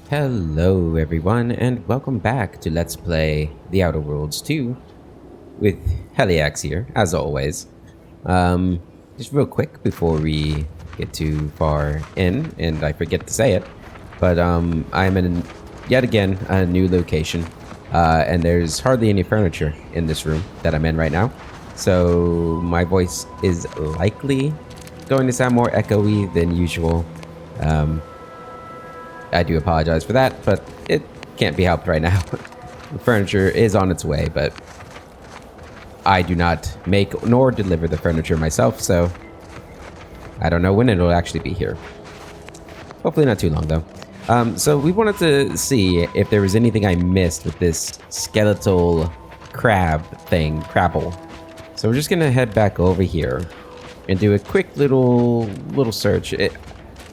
Hello everyone and welcome back to Let's Play The Outer Worlds 2 with Heliax here, as always. Just real quick before we get too far in, and I forget to say it, but I'm in, yet again, a new location, and there's hardly any furniture in this room that I'm in right now, so my voice is likely going to sound more echoey than usual. I do apologize for that, but it can't be helped right now. The furniture is on its way, but I do not make nor deliver the furniture myself, so I don't know when it'll actually be here. Hopefully not too long, though. So we wanted to see if there was anything I missed with this skeletal crab thing, Crabble. So we're just gonna head back over here and do a quick little search.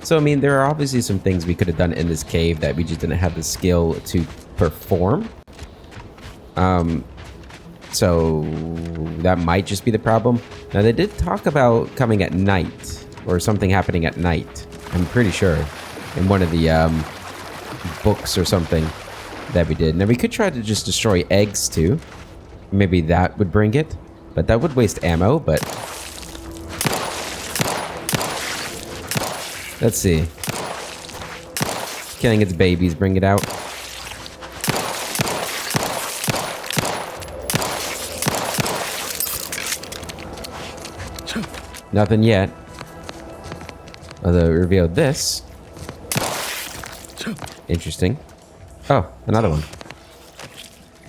So, I mean, there are obviously some things we could have done in this cave that we just didn't have the skill to perform. So that might just be the problem. Now, they did talk about coming at night, or something happening at night. I'm pretty sure, in one of the books or something that we did. Now, we could try to just destroy eggs, too. Maybe that would bring it, but that would waste ammo, but... Let's see. Killing its babies, bring it out. Nothing yet. Although it revealed this. Interesting. Oh, another one.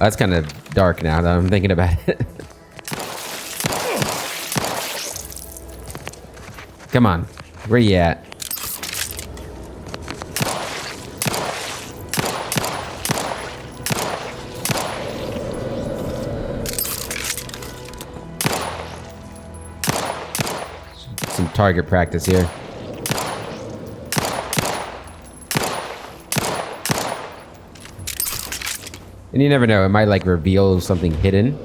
That's kind of dark now that I'm thinking about it. Come on. Where you at? Some target practice here. And you never know, it might like reveal something hidden.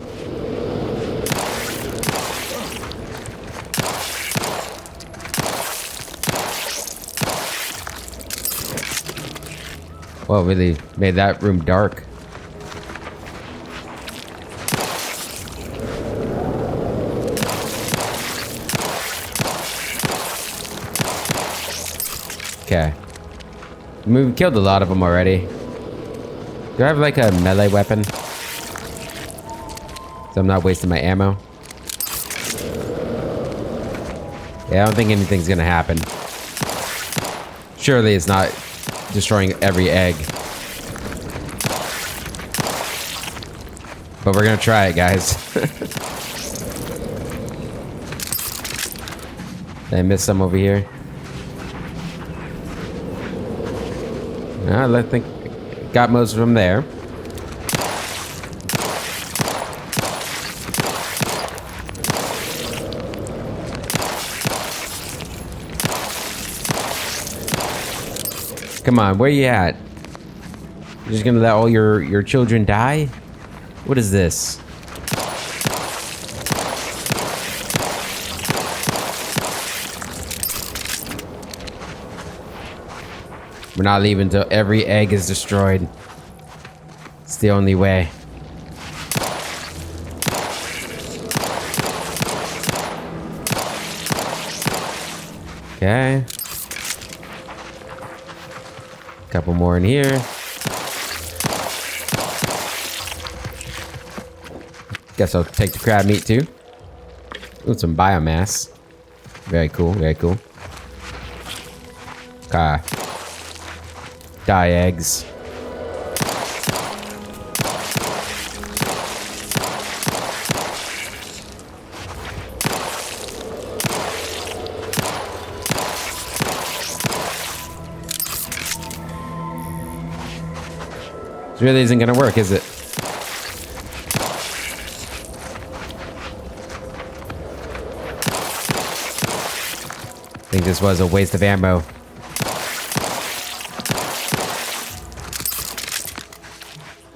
Well, really made that room dark. Okay. We've killed a lot of them already. Do I have like a melee weapon? So I'm not wasting my ammo. Yeah, I don't think anything's gonna happen. Surely it's not destroying every egg. But we're gonna try it, guys. Did I miss some over here? I think got most of them there. Come on, where you at? You're just gonna let all your children die? What is this? We're not leaving until every egg is destroyed. It's the only way. Okay. Couple more in here. Guess I'll take the crab meat too. Ooh, some biomass. Very cool, very cool. Okay. Die eggs. This really isn't gonna work, is it? I think this was a waste of ammo.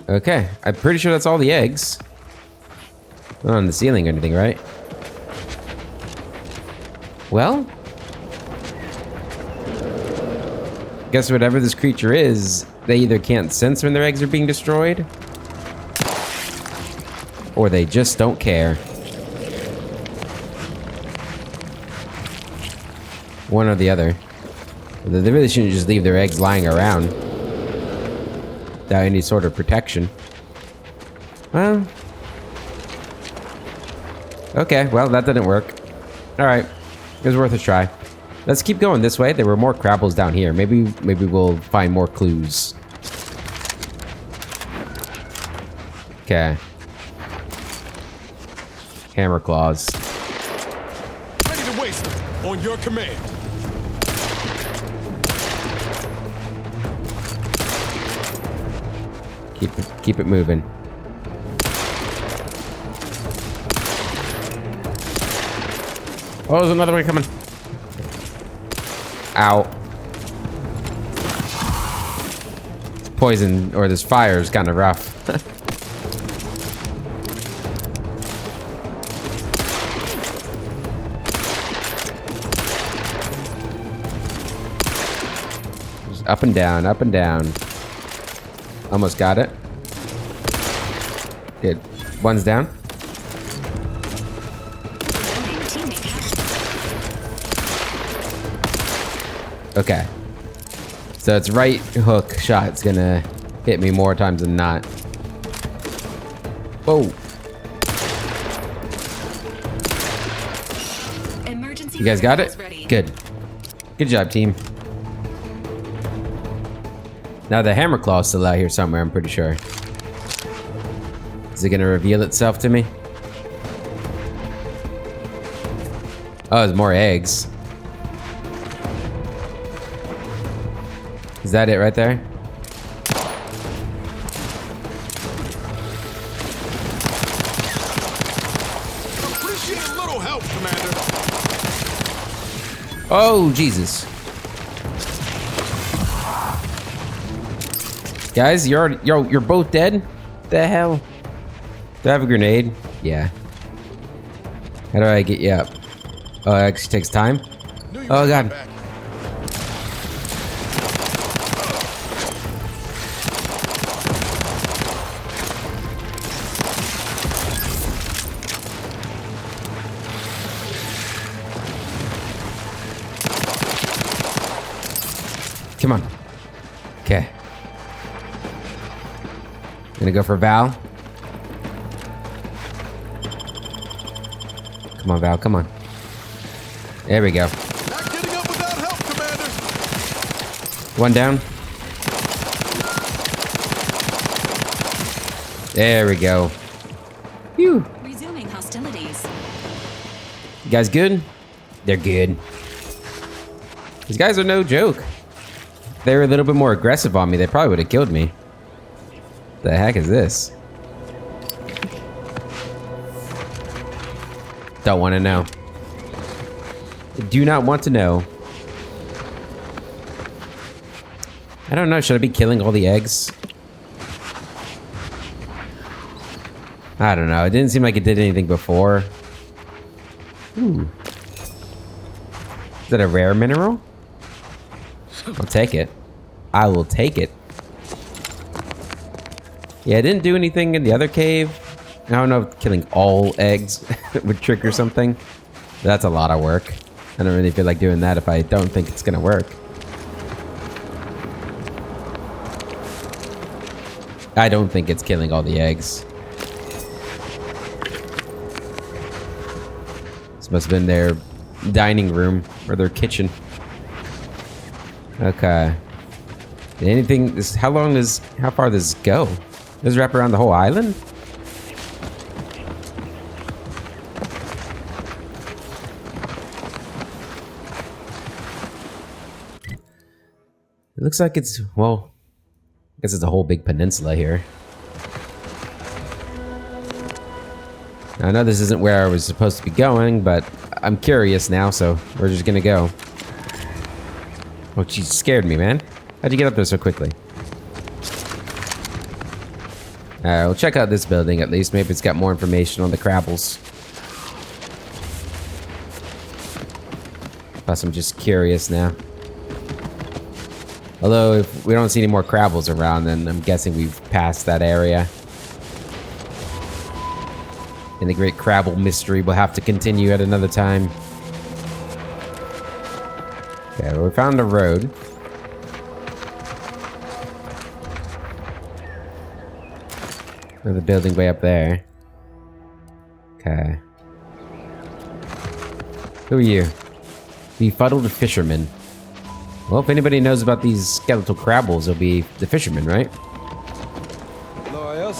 Okay, I'm pretty sure that's all the eggs. Not on the ceiling or anything, right? Well, guess whatever this creature is, they either can't sense when their eggs are being destroyed, or they just don't care. One or the other. They really shouldn't just leave their eggs lying around without any sort of protection. Well, okay, well, that didn't work. Alright, it was worth a try. Let's keep going this way. There were more Crabbles down here. Maybe we'll find more clues. Okay. Hammer claws. Ready to waste it. On your command. Keep it moving. Oh, there's another one coming. Ow. This poison, or this fire is kind of rough. Just up and down, up and down. Almost got it. Good. One's down. Okay. So it's right hook shot's gonna hit me more times than not. Whoa. You guys got it? Good. Good job, team. Now the hammer claw is still out here somewhere, I'm pretty sure. Is it gonna reveal itself to me? Oh, there's more eggs. Is that it right there? Appreciate a little help, Commander. Oh, Jesus. Guys, you're both dead? The hell? Do I have a grenade? Yeah. How do I get you up? Oh, it actually takes time? Oh, God. Come on. Okay. Gonna go for Val. Come on, Val, come on. There we go. Not getting up without help, Commander. One down. There we go. Phew. Resuming hostilities. You guys good? They're good. These guys are no joke. If they were a little bit more aggressive on me, they probably would have killed me. The heck is this? Don't want to know. Do not want to know. I don't know. Should I be killing all the eggs? I don't know. It didn't seem like it did anything before. Ooh. Is that a rare mineral? I'll take it. I will take it. Yeah, it didn't do anything in the other cave. I don't know if killing all eggs would trigger something. That's a lot of work. I don't really feel like doing that if I don't think it's gonna work. I don't think it's killing all the eggs. This must have been their dining room or their kitchen. Okay. Anything? How far does this go? Does it wrap around the whole island? It looks like it's, well, I guess it's a whole big peninsula here. I know this isn't where I was supposed to be going, but I'm curious now, so we're just gonna go. Oh, she scared me, man. How'd you get up there so quickly? Alright, we'll check out this building at least. Maybe it's got more information on the Crabbles. Plus, I'm just curious now. Although if we don't see any more Crabbles around, then I'm guessing we've passed that area. And the Great Crabble mystery will have to continue at another time. Okay, well, we found a road. Another building way up there. Okay. Who are you? Befuddled fisherman. Well, if anybody knows about these skeletal Crabbles, it'll be the fisherman, right? Loyal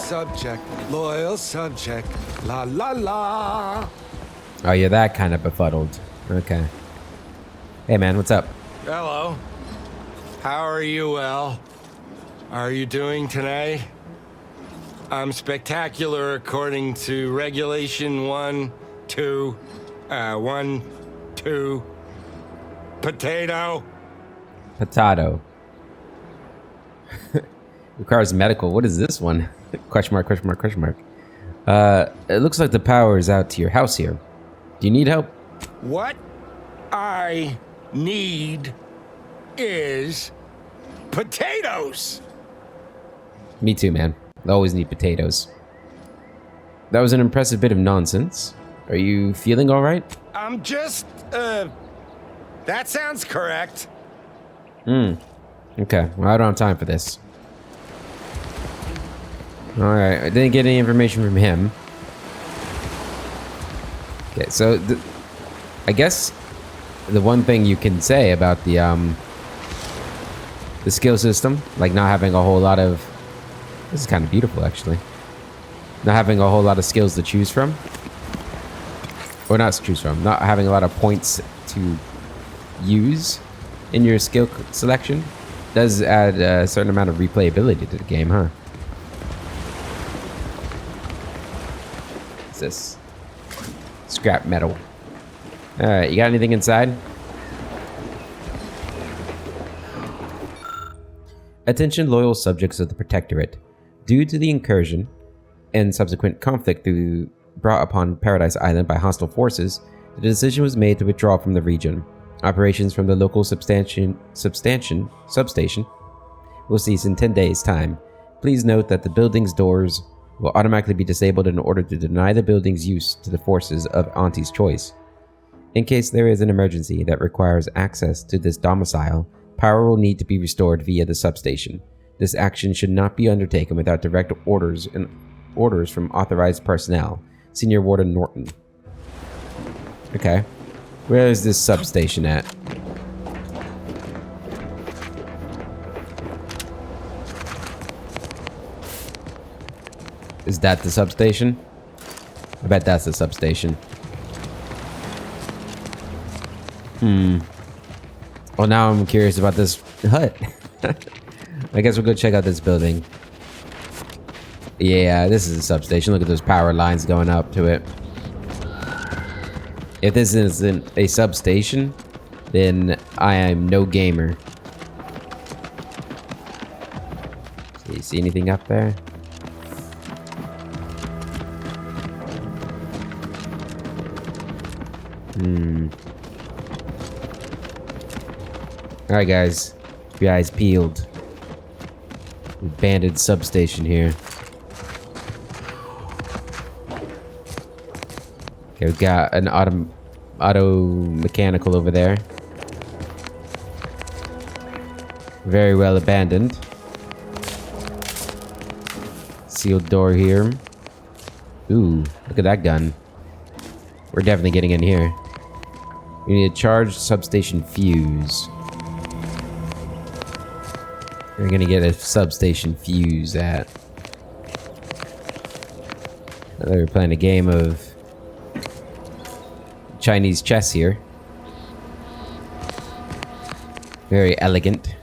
subject, la la la. Oh, you're that kind of befuddled. Okay. Hey, man, what's up? Hello. How are you, Al? Are you doing today? I'm spectacular according to regulation 1, 2, potato. Potato. Requires medical. What is this one? Question mark, question mark, question mark. It looks like the power is out to your house here. Do you need help? What I need is potatoes. Me too, man. I always need potatoes. That was an impressive bit of nonsense. Are you feeling all right? I'm just, that sounds correct. Okay, well, I don't have time for this. Alright, I didn't get any information from him. Okay, so I guess the one thing you can say about the skill system, like not having a whole lot of... This is kind of beautiful, actually. Not having a whole lot of skills to choose from. Or not to choose from. Not having a lot of points to use in your skill selection does add a certain amount of replayability to the game, huh? What's this? Scrap metal. Alright, you got anything inside? Attention loyal subjects of the Protectorate. Due to the incursion and subsequent conflict brought upon Paradise Island by hostile forces, the decision was made to withdraw from the region. Operations from the local substation will cease in 10 days' time. Please note that the building's doors will automatically be disabled in order to deny the building's use to the forces of Auntie's choice. In case there is an emergency that requires access to this domicile, power will need to be restored via the substation. This action should not be undertaken without direct orders from authorized personnel. Senior Warden Norton. Okay. Where is this substation at? Is that the substation? I bet that's the substation. Well, now I'm curious about this hut. I guess we'll go check out this building. Yeah, this is a substation. Look at those power lines going up to it. If this isn't a substation, then I am no gamer. Do you see anything up there? Alright guys, keep your eyes peeled. Abandoned substation here. Okay, we've got an auto mechanical over there. Very well abandoned. Sealed door here. Ooh, look at that gun. We're definitely getting in here. We need a charged substation fuse. We're gonna get a substation fuse at. I thought we were playing a game of Chinese chess here. Very elegant.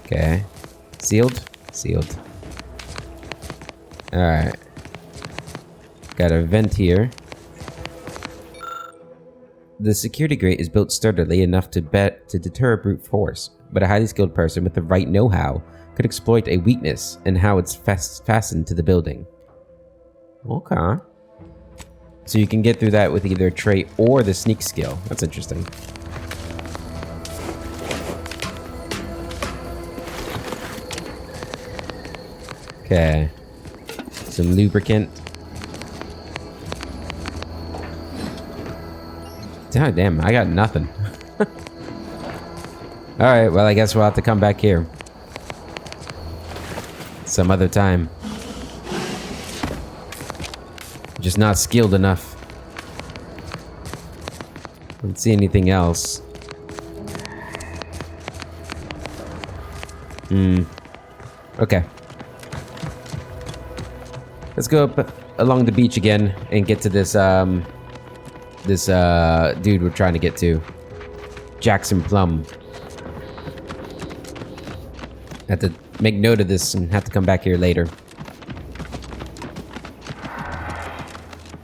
Okay. Sealed? Sealed. Alright. Got a vent here. The security grate is built sturdily enough to deter brute force, but a highly skilled person with the right know-how could exploit a weakness in how it's fastened to the building. Okay. So you can get through that with either trait or the sneak skill. That's interesting. Okay. Some lubricant. God damn, I got nothing. Alright, well, I guess we'll have to come back here. Some other time. Just not skilled enough. Don't see anything else. Okay. Let's go up along the beach again and get to this dude we're trying to get to. Jackson Plum. Have to make note of this and have to come back here later.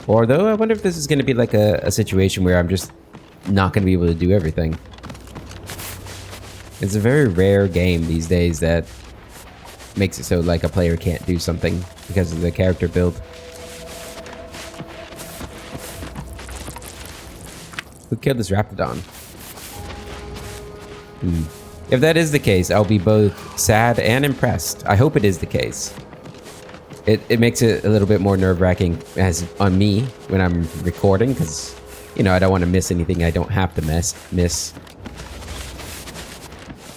Or though, I wonder if this is going to be like a situation where I'm just not going to be able to do everything. It's a very rare game these days that makes it so like a player can't do something because of the character build. Who killed this Raptidon? If that is the case, I'll be both sad and impressed. I hope it is the case. It makes it a little bit more nerve-wracking as on me when I'm recording because, you know, I don't want to miss anything I don't have to miss.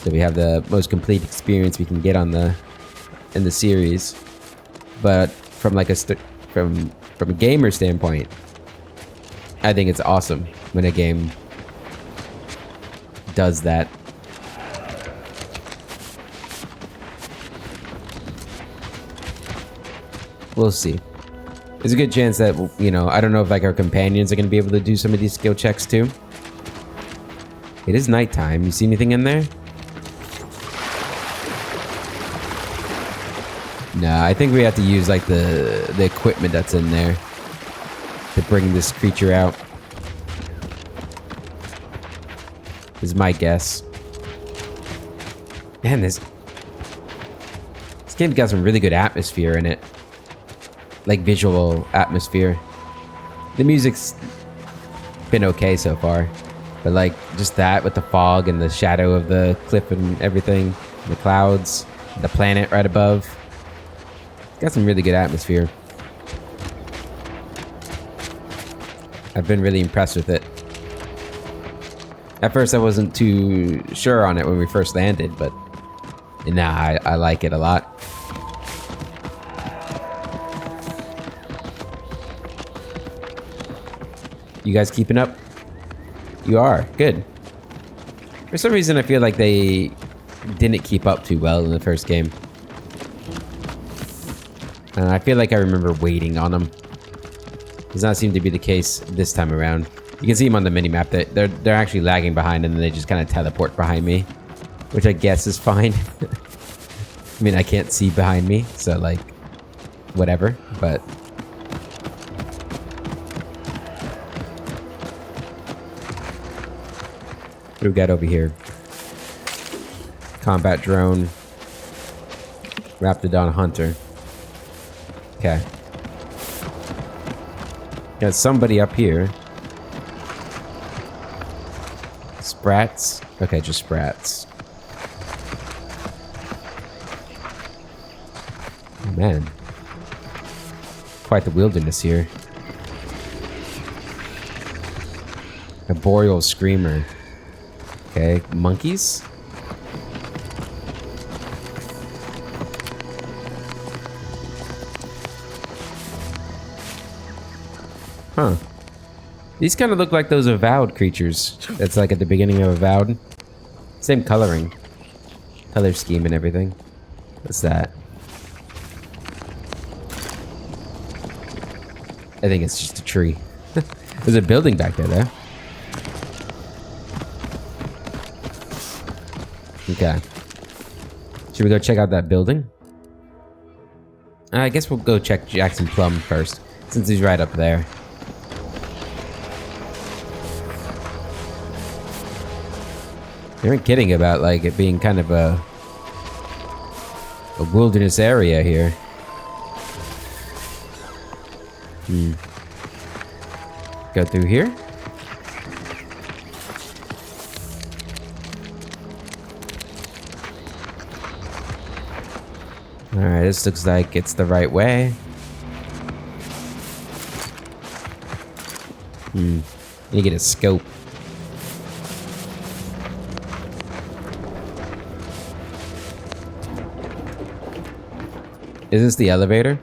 So we have the most complete experience we can get on in the series. But from like from a gamer standpoint, I think it's awesome when a game does that. We'll see. There's a good chance that, you know, I don't know if like our companions are going to be able to do some of these skill checks too. It is nighttime. You see anything in there? No, I think we have to use like the equipment that's in there to bring this creature out. Is my guess. Man, this game's got some really good atmosphere in it. Like visual atmosphere. The music's been okay so far. But like just that with the fog and the shadow of the cliff and everything. The clouds. The planet right above. It's got some really good atmosphere. I've been really impressed with it. At first I wasn't too sure on it when we first landed, but nah, I like it a lot. You guys keeping up? You are. Good. For some reason, I feel like they didn't keep up too well in the first game. And I feel like I remember waiting on them. Does not seem to be the case this time around. You can see them on the minimap that they're actually lagging behind and then they just kind of teleport behind me. Which I guess is fine. I mean, I can't see behind me, so like, whatever, but... What do we got over here? Combat drone. Raptidon hunter. Okay. Got somebody up here. Sprats? Okay, just sprats. Oh, man. Quite the wilderness here. A boreal screamer. Okay, monkeys? Huh. These kind of look like those Avowed creatures. That's like at the beginning of Avowed. Same coloring. Color scheme and everything. What's that? I think it's just a tree. There's a building back there, though. Okay. Should we go check out that building? I guess we'll go check Jackson Plum first, since he's right up there. They weren't kidding about like it being kind of a wilderness area here. Go through here. Alright, this looks like it's the right way. You get a scope. Is this the elevator?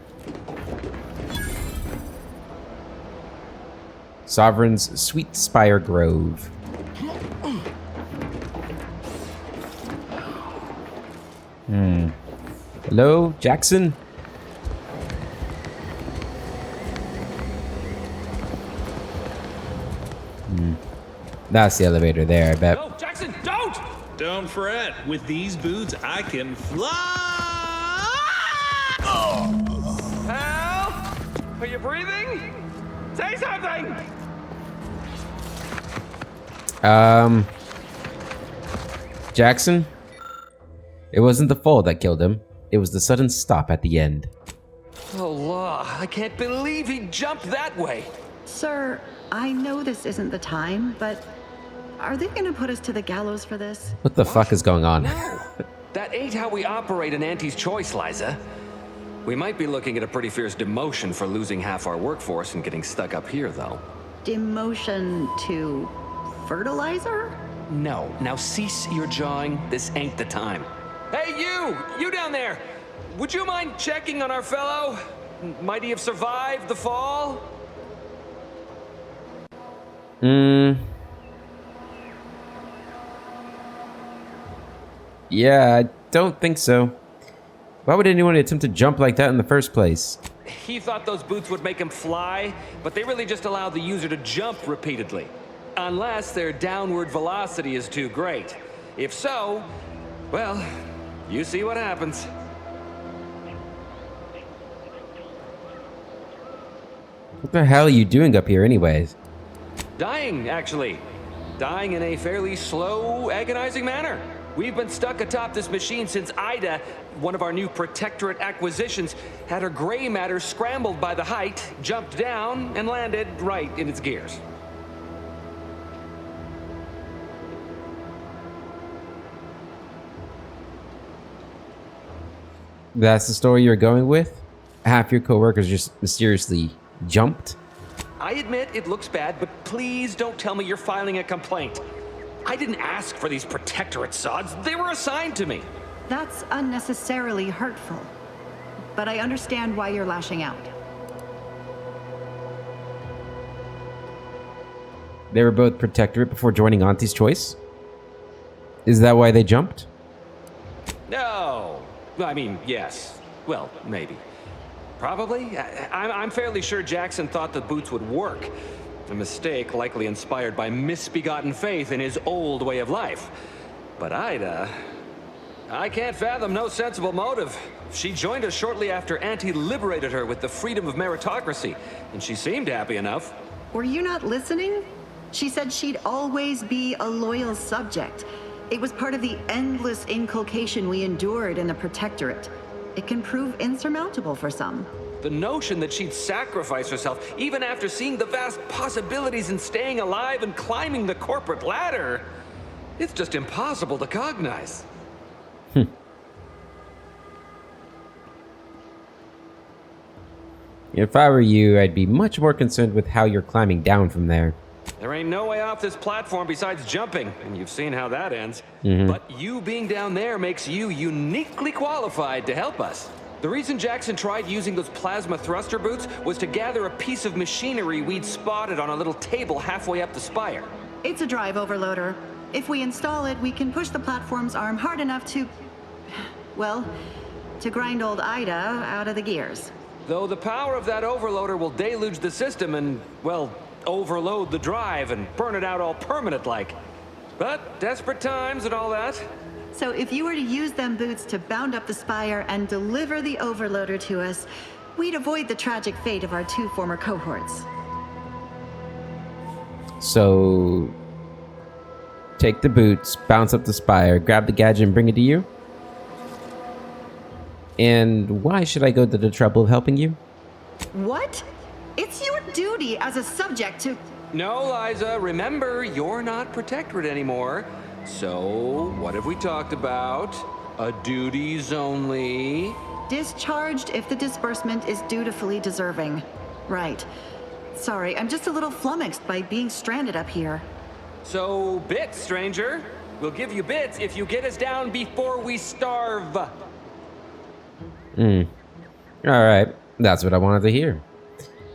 Sovereign's Sweet Spire Grove. Hello, Jackson? That's the elevator there, I bet. No, Jackson, don't! Don't fret. With these boots, I can fly! Help! Are you breathing? Say something! Jackson? It wasn't the fall that killed him. It was the sudden stop at the end. Oh, law, I can't believe he jumped that way. Sir, I know this isn't the time, but are they gonna put us to the gallows for this? What the fuck is going on? No, that ain't how we operate in Auntie's Choice, Liza. We might be looking at a pretty fierce demotion for losing half our workforce and getting stuck up here, though. Demotion to fertilizer? No, now cease your jawing. This ain't the time. Hey, you down there! Would you mind checking on our fellow? Might he have survived the fall? Yeah, I don't think so. Why would anyone attempt to jump like that in the first place? He thought those boots would make him fly, but they really just allow the user to jump repeatedly. Unless their downward velocity is too great. If so, well, you see what happens. What the hell are you doing up here anyways? Dying, actually. Dying in a fairly slow, agonizing manner. We've been stuck atop this machine since Ida, one of our new Protectorate acquisitions, had her gray matter scrambled by the height, jumped down, and landed right in its gears. That's the story you're going with? Half your coworkers just mysteriously jumped? I admit it looks bad, but please don't tell me you're filing a complaint. I didn't ask for these Protectorate sods. They were assigned to me. That's unnecessarily hurtful. But I understand why you're lashing out. They were both Protectorate before joining Auntie's Choice? Is that why they jumped? No. I mean, yes. Well, maybe. Probably. I'm fairly sure Jackson thought the boots would work. A mistake likely inspired by misbegotten faith in his old way of life. But Ida... I can't fathom no sensible motive. She joined us shortly after Auntie liberated her with the freedom of meritocracy, and she seemed happy enough. Were you not listening? She said she'd always be a loyal subject. It was part of the endless inculcation we endured in the Protectorate. It can prove insurmountable for some. The notion that she'd sacrifice herself, even after seeing the vast possibilities in staying alive and climbing the corporate ladder, it's just impossible to cognize. If I were you, I'd be much more concerned with how you're climbing down from there. There ain't no way off this platform besides jumping, and you've seen how that ends. But you being down there makes you uniquely qualified to help us. The reason Jackson tried using those plasma thruster boots was to gather a piece of machinery we'd spotted on a little table halfway up the spire. It's a drive overloader. If we install it, we can push the platform's arm hard enough to... well, to grind old Ida out of the gears. Though the power of that overloader will deluge the system and, well, overload the drive and burn it out all permanent-like. But desperate times and all that. So if you were to use them boots to bound up the spire and deliver the overloader to us, we'd avoid the tragic fate of our two former cohorts. So... take the boots, bounce up the spire, grab the gadget and bring it to you? And why should I go to the trouble of helping you? What? It's your duty as a subject to... No, Liza, remember, you're not Protectorate anymore. So, what have we talked about? A duties only. discharged if the disbursement is dutifully deserving. Right. Sorry, I'm just a little flummoxed by being stranded up here. So, bits, stranger. We'll give you bits if you get us down before we starve. Alright, that's what I wanted to hear.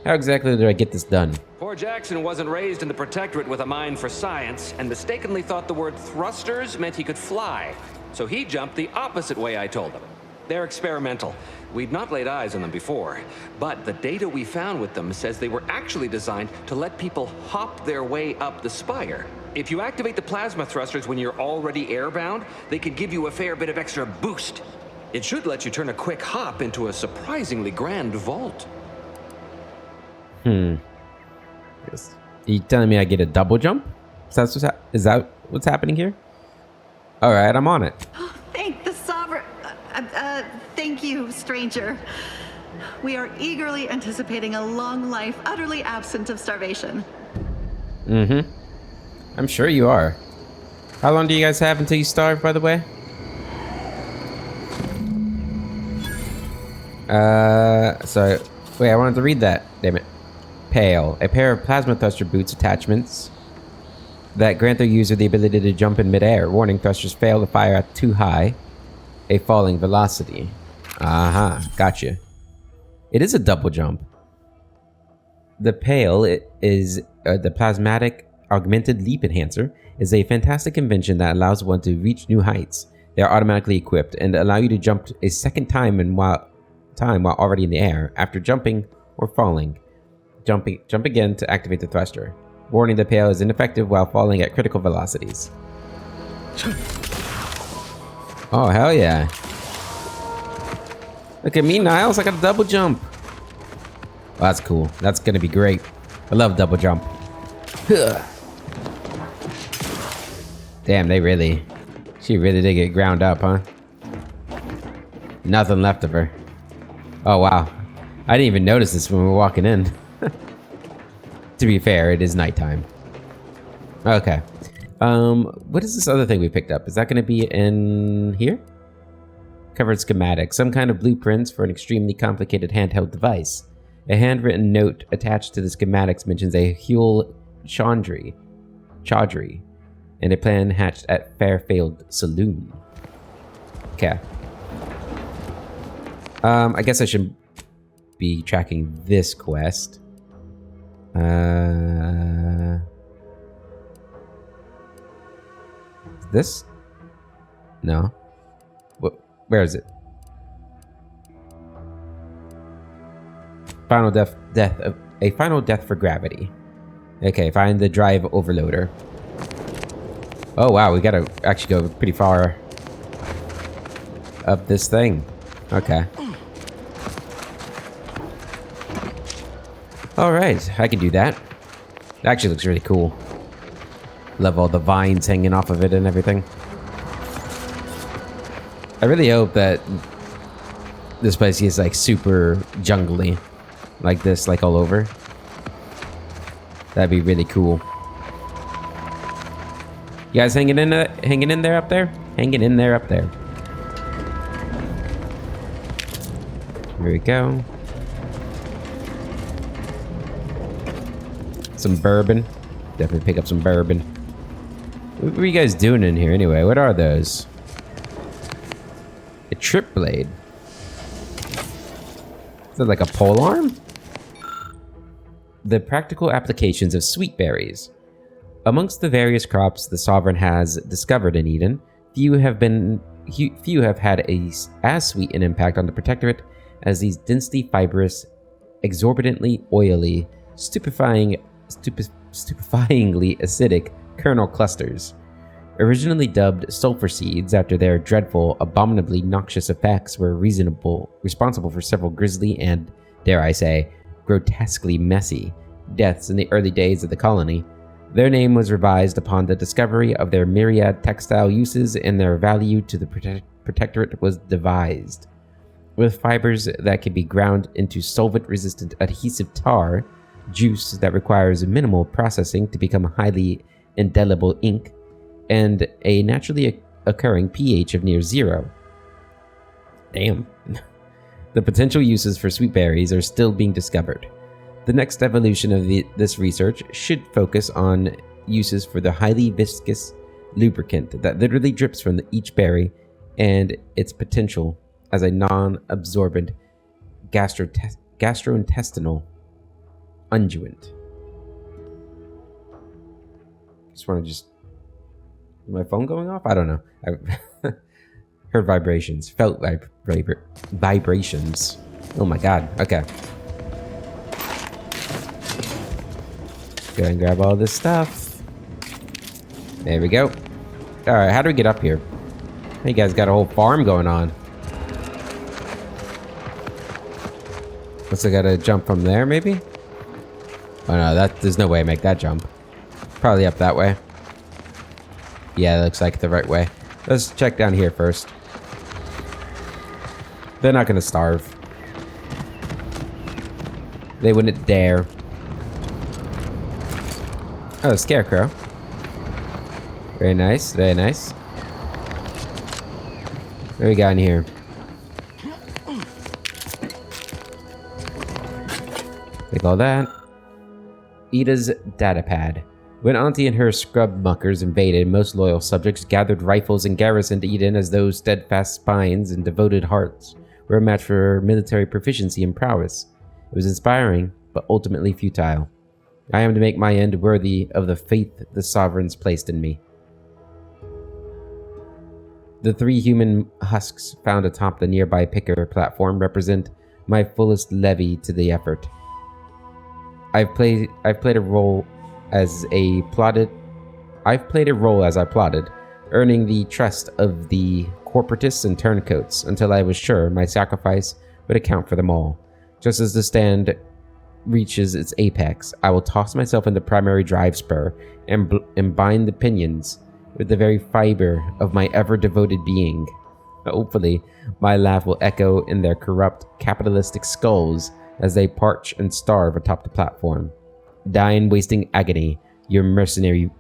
How exactly did I get this done? Poor Jackson wasn't raised in the Protectorate with a mind for science and mistakenly thought the word thrusters meant he could fly. So he jumped the opposite way I told him. They're experimental. We'd not laid eyes on them before, but the data we found with them says they were actually designed to let people hop their way up the spire. If you activate the plasma thrusters when you're already airbound, they could give you a fair bit of extra boost. It should let you turn a quick hop into a surprisingly grand vault. Yes. Are you telling me I get a double jump? Is that what's happening here? Alright, I'm on it. Thank the Sovereign. Thank you, stranger. We are eagerly anticipating a long life utterly absent of starvation. I'm sure you are. How long do you guys have until you starve, by the way? Sorry. Wait, I wanted to read that. Damn it. Pale. A pair of plasma thruster boots attachments that grant their user the ability to jump in midair. Warning, thrusters fail to fire at too high a falling velocity. Gotcha. It is a double jump. The Pale is the plasmatic augmented leap enhancer is a fantastic invention that allows one to reach new heights. They are automatically equipped and allow you to jump a second time while already in the air after jumping or falling. Jump again to activate the thruster. Warning, the Pale is ineffective while falling at critical velocities. Oh, hell yeah. Look at me, Niles. I got a double jump. Oh, that's cool. That's going to be great. I love double jump. Damn, she really did get ground up, huh? Nothing left of her. Oh, wow. I didn't even notice this when we were walking in. To be fair, it is nighttime. Okay. What is this other thing we picked up? Is that going to be in here? Covered schematic. Some kind of blueprints for an extremely complicated handheld device. A handwritten note attached to the schematics mentions a Huel Chaudhry, and a plan hatched at Fairfield Saloon. Okay. I guess I should be tracking this quest. This? No. Where is it? A final death for gravity. Okay, find the drive overloader. Oh wow, we gotta actually go pretty far up this thing. Okay. Alright, I can do that. It actually looks really cool. Love all the vines hanging off of it and everything. I really hope that this place is like super jungly. Like this, like all over. That'd be really cool. You guys hanging in there up there? Hanging in there up there. Here we go. Some bourbon. Definitely pick up some bourbon. What were you guys doing in here anyway? What are those? A trip blade. Is that like a pole arm? The practical applications of sweet berries. Amongst the various crops the Sovereign has discovered in Eden, few have had as sweet an impact on the Protectorate as these densely fibrous, exorbitantly oily, stupefyingly acidic kernel clusters. Originally dubbed sulfur seeds after their dreadful, abominably noxious effects were responsible for several grisly and, dare I say, grotesquely messy deaths in the early days of the colony, their name was revised upon the discovery of their myriad textile uses, and their value to the Protectorate was devised. With fibers that can be ground into solvent-resistant adhesive tar, juice that requires minimal processing to become highly indelible ink, and a naturally occurring pH of near 0. Damn. The potential uses for sweet berries are still being discovered. The next evolution of this research should focus on uses for the highly viscous lubricant that literally drips from each berry and its potential as a non-absorbent gastrointestinal unguent. Is my phone going off? I don't know. I heard vibrations. Felt vibrations. Oh my god. Okay. Go and grab all this stuff. There we go. Alright, how do we get up here? You guys got a whole farm going on. Looks like I gotta jump from there, maybe? Oh no, there's no way I make that jump. Probably up that way. Yeah, it looks like the right way. Let's check down here first. They're not gonna starve. They wouldn't dare. Oh, scarecrow. Very nice, very nice. What do we got in here? Take all that. Ida's datapad. When Auntie and her scrub muckers invaded, most loyal subjects gathered rifles and garrisoned Eden as though steadfast spines and devoted hearts were a match for military proficiency and prowess. It was inspiring, but ultimately futile. I am to make my end worthy of the faith the sovereigns placed in me. The 3 human husks found atop the nearby picker platform represent my fullest levy to the effort. I've played a role as I plotted, earning the trust of the corporatists and turncoats until I was sure my sacrifice would account for them all. Just as the stand reaches its apex, I will toss myself into primary drive spur and bind the pinions with the very fiber of my ever-devoted being. Hopefully, my laugh will echo in their corrupt, capitalistic skulls as they parch and starve atop the platform. Die in wasting agony, you mercenary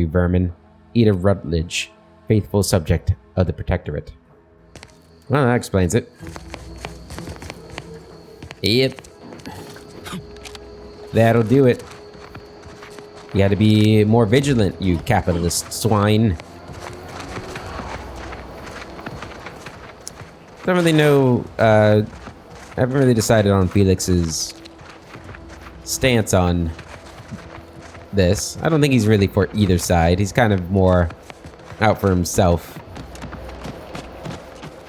vermin. Ida Rutledge, faithful subject of the Protectorate. Well, that explains it. Yep. That'll do it. You gotta be more vigilant, you capitalist swine. Don't really know, I haven't really decided on Felix's stance on this. I don't think he's really for either side. He's kind of more out for himself.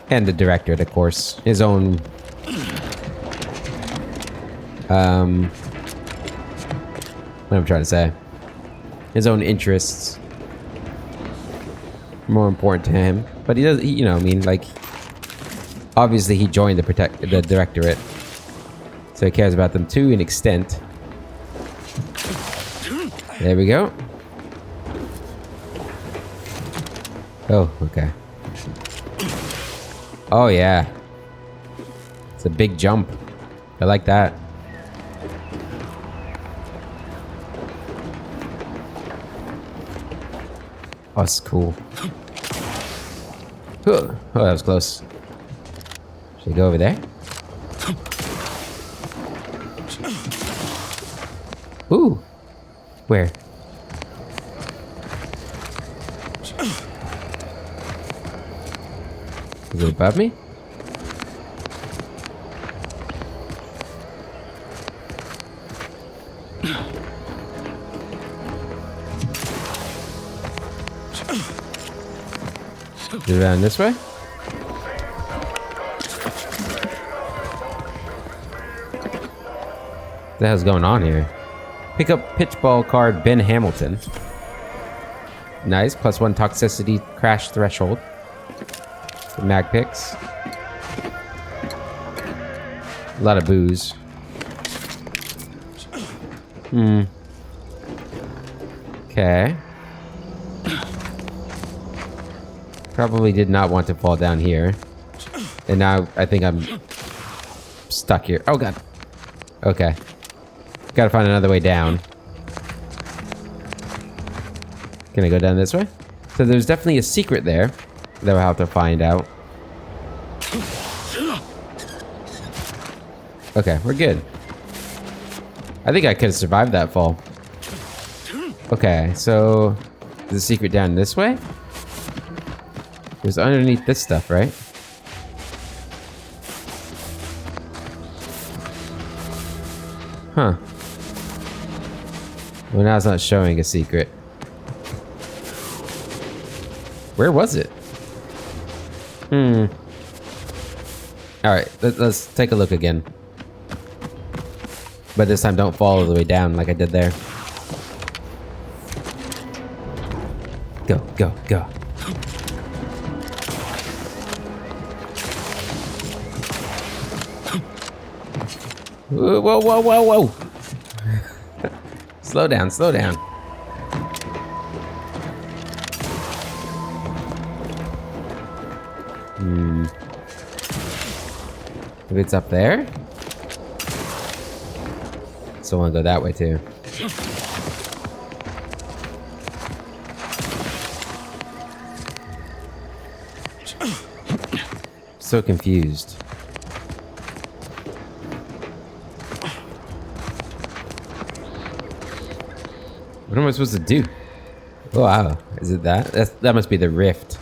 And the Directorate, of course. His own... what I'm trying to say. His own interests. More important to him. But he does, you know, I mean, like... Obviously, he joined the Directorate. So he cares about them to an extent. There we go. Oh, okay. Oh, yeah. It's a big jump. I like that. Oh, that's cool. Oh, that was close. Should I go over there? Ooh. Where? Is it above me? Is it around this way? What the hell's going on here? Pick up pitchball card Ben Hamilton. Nice. +1 toxicity crash threshold. The mag picks. A lot of booze. Okay. Probably did not want to fall down here. And now I think I'm stuck here. Oh god. Okay. Gotta find another way down. Can I go down this way? So there's definitely a secret there that we'll have to find out. Okay, we're good. I think I could have survived that fall. Okay, so is the secret down this way? It was underneath this stuff, right? Huh. Well, now it's not showing a secret. Where was it? Alright, let's take a look again. But this time don't fall all the way down like I did there. Go, go, go. Whoa, whoa, whoa, whoa, whoa. Slow down, slow down. If it's up there? So I want to go that way too. So confused. What am I supposed to do? Oh, wow. Is it that? That must be the rift.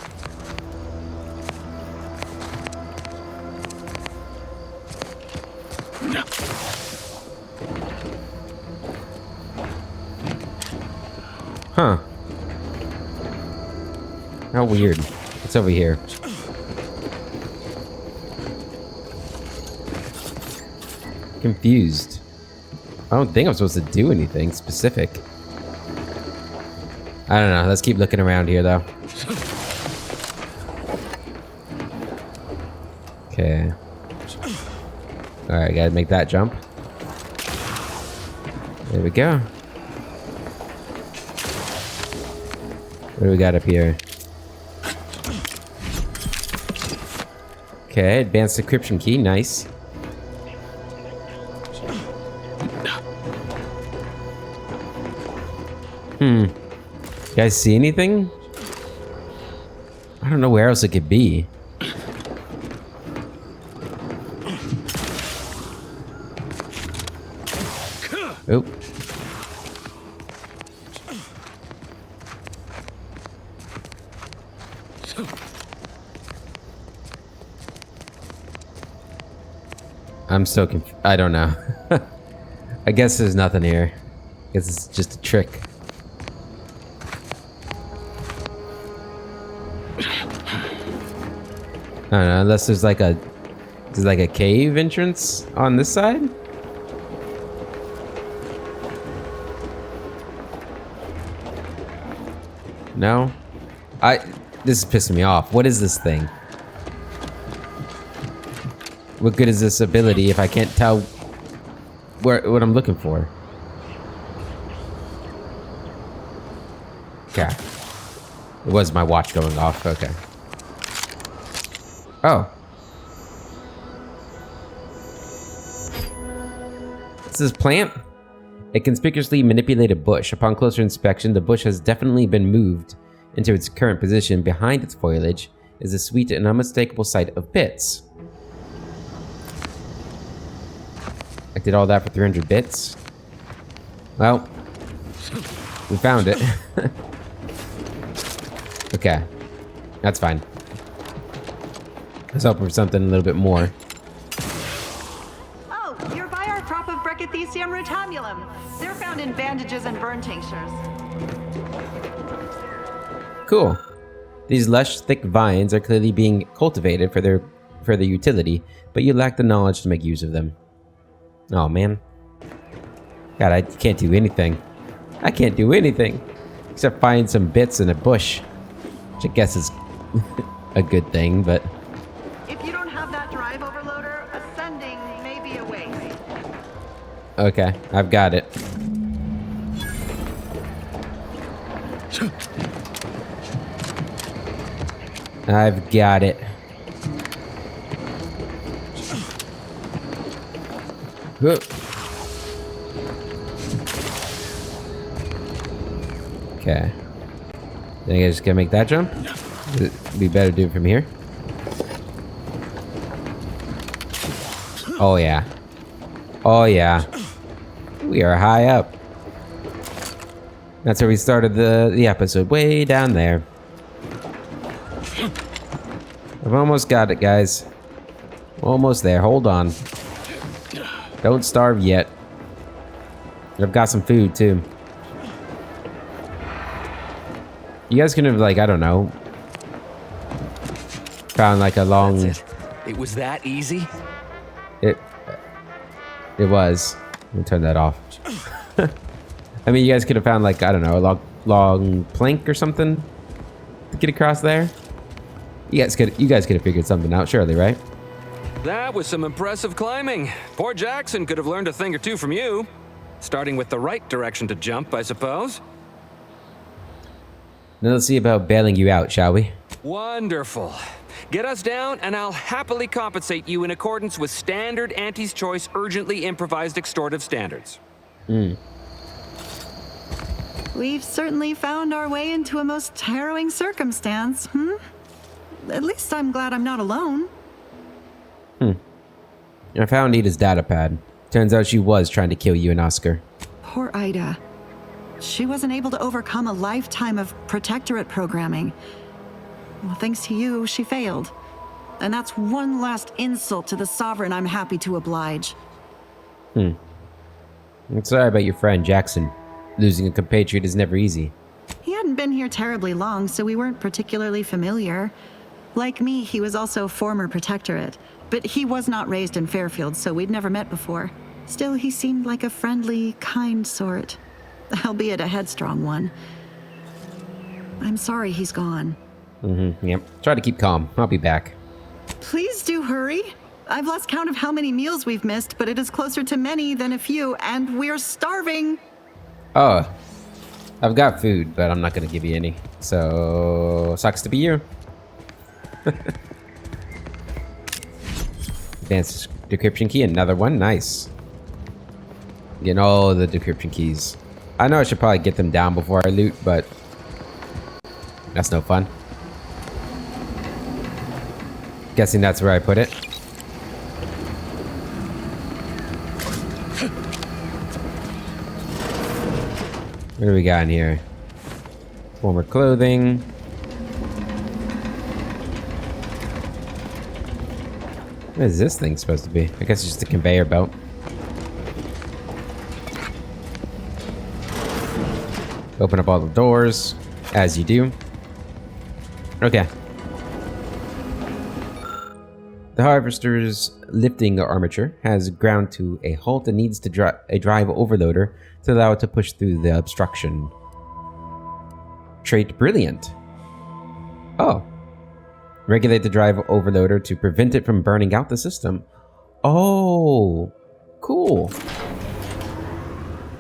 Huh. How weird. It's over here. Confused. I don't think I'm supposed to do anything specific. I don't know. Let's keep looking around here, though. Okay. Alright, gotta make that jump. There we go. What do we got up here? Okay, advanced encryption key. Nice. You guys see anything? I don't know where else it could be. Oh. I'm so confused. I don't know. I guess there's nothing here. I guess it's just a trick. I don't know, unless there's like a cave entrance on this side? No? This is pissing me off. What is this thing? What good is this ability if I can't tell what I'm looking for? Okay. It was my watch going off, okay. Oh. This is plant? A conspicuously manipulated bush. Upon closer inspection, the bush has definitely been moved into its current position. Behind its foliage is a sweet and unmistakable sight of bits. I did all that for 300 bits? Well, we found it. Okay. That's fine. Let's hope for something a little bit more. Oh, you're by our crop of Brachythecium rutamulum. They're found in bandages and burn tinctures. Cool. These lush, thick vines are clearly being cultivated for their utility, but you lack the knowledge to make use of them. Oh, man. God, I can't do anything. I can't do anything. Except find some bits in a bush. Which I guess is a good thing, but... If you don't have that drive overloader, ascending may be a waste. Okay, I've got it. I've got it. Whoop. Okay. Think I just gotta make that jump? It'd be better to do it from here. Oh yeah. Oh yeah. We are high up. That's where we started the episode, way down there. I've almost got it, guys. Almost there. Hold on. Don't starve yet. I've got some food, too. You guys could have, like, I don't know, found, like, a long... That's it. It was that easy? It was. Let me turn that off. I mean, you guys could have found, like, I don't know, a long plank or something to get across there. You guys could have figured something out, surely, right? That was some impressive climbing. Poor Jackson could have learned a thing or two from you. Starting with the right direction to jump, I suppose. Now let's see about bailing you out, shall we? Wonderful. Get us down, and I'll happily compensate you in accordance with standard Auntie's Choice urgently improvised extortive standards. We've certainly found our way into a most harrowing circumstance, At least I'm glad I'm not alone. I found Ida's data pad. Turns out she was trying to kill you and Oscar. Poor Ida. She wasn't able to overcome a lifetime of protectorate programming. Well, thanks to you, she failed. And that's one last insult to the Sovereign I'm happy to oblige. I'm sorry about your friend, Jackson. Losing a compatriot is never easy. He hadn't been here terribly long, so we weren't particularly familiar. Like me, he was also former protectorate, but he was not raised in Fairfield, so we'd never met before. Still, he seemed like a friendly, kind sort, albeit a headstrong one. I'm sorry he's gone. Yep. Try to keep calm. I'll be back. Please do hurry. I've lost count of how many meals we've missed, but it is closer to many than a few, and we're starving. Oh, I've got food, but I'm not going to give you any. So, sucks to be you. Advanced decryption key, another one. Nice. Getting all the decryption keys. I know I should probably get them down before I loot, but that's no fun. Guessing that's where I put it. What do we got in here? Warmer clothing. What is this thing supposed to be? I guess it's just a conveyor belt. Open up all the doors, as you do. Okay. The Harvester's lifting armature has ground to a halt and needs to drive overloader to allow it to push through the obstruction. Trait brilliant. Oh. Regulate the drive overloader to prevent it from burning out the system. Oh, cool.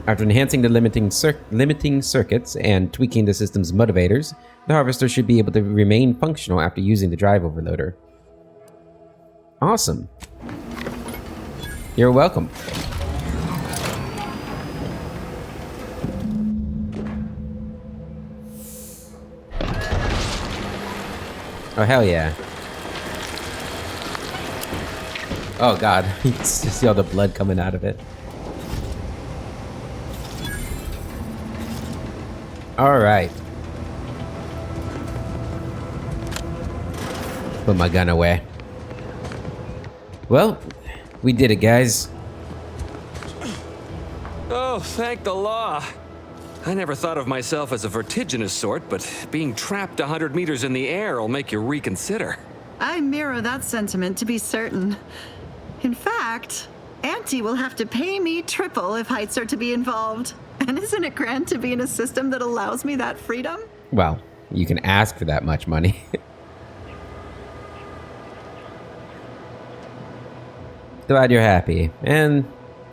After enhancing the limiting circuits and tweaking the system's motivators, the Harvester should be able to remain functional after using the drive overloader. Awesome. You're welcome. Oh, hell yeah. Oh, God. You can see all the blood coming out of it. All right. Put my gun away. Well, we did it, guys. Oh, thank the law. I never thought of myself as a vertiginous sort, but being trapped 100 meters in the air will make you reconsider. I mirror that sentiment, to be certain. In fact, Auntie will have to pay me triple if heights are to be involved. And isn't it grand to be in a system that allows me that freedom? Well, you can ask for that much money. Glad you're happy. And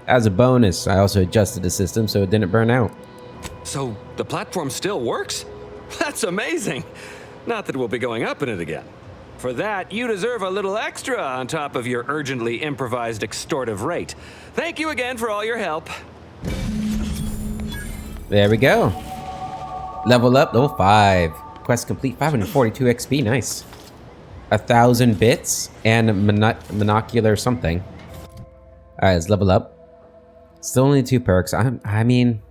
as a bonus, I also adjusted the system so it didn't burn out. So, the platform still works? That's amazing! Not that we'll be going up in it again. For that, you deserve a little extra on top of your urgently improvised extortive rate. Thank you again for all your help. There we go. Level up, level 5. Quest complete, 542 XP, nice. 1,000 bits and monocular something. Alright, let's level up. Still only 2 perks. I mean,